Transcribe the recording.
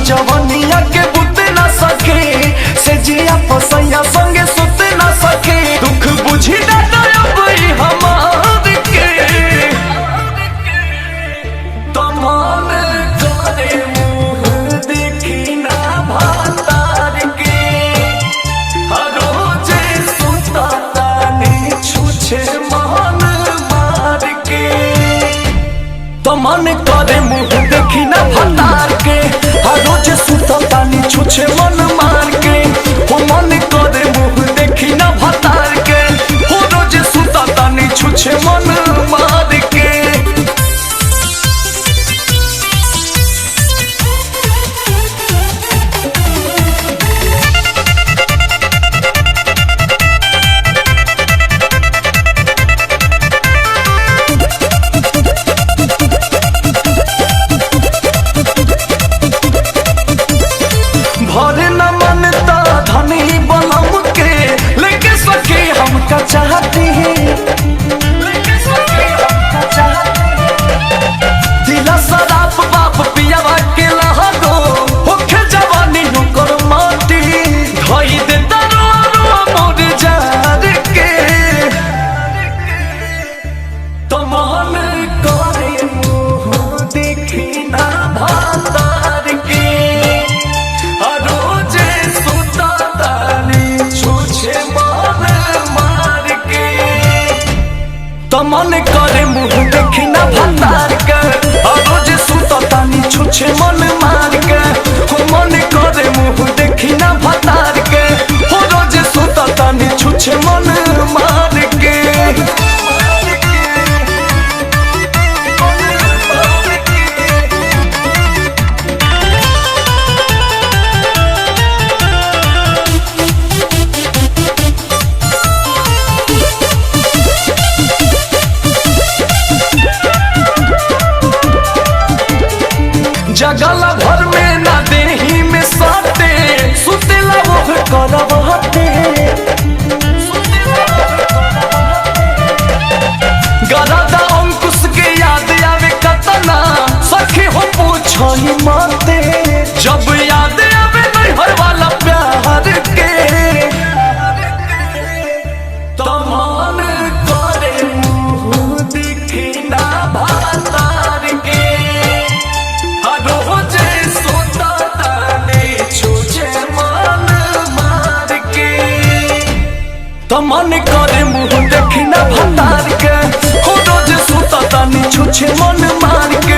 जवनिया के बुते ना सके से जिया पसैया संगे सुते ना सके दुख बुझी ना दयाबई हमार के तमान करे मुँह देखी ना भातार के रोजे सुता तानी छुछे मान मार के तमान करे मुँह देखी ना भातार के रोजे सुता तानी छुछे मन मार के हो मन करे मुँह देखी ना भातार के हो रोजे सुता तानी छुछे मन मार के भरे न मनता धनी बलम के लेके सके हमका चाहती दिला शराब बाप पियावा के लहरो होखे जवानी होकर माटी धोई दे दरो मोर जार के तमान करे मुँह देखी ना भातार के रोजे सुता तानी छुछे मान मार के तमन करे मुँह देखी ना भातार के रोजे सुता तानी छुछे मन मार के हो मन करे मुँह देखी ना भातार के हो रोजे सुता तानी छुछे मन मार के जगला भर में ना देही में साते सुतेला वो करवते गरादा अंकुश के याद आवे कतना सखी हो पूछही माते जब याद आवे नैहर वाला प्यार के तमान करे मुँह देखी ना भातार के रोजे सोता तानी छुछे मान मार के तमन करे मुँह देखी ना भातार के हो रोजे सोता तानी छुछे मन मार के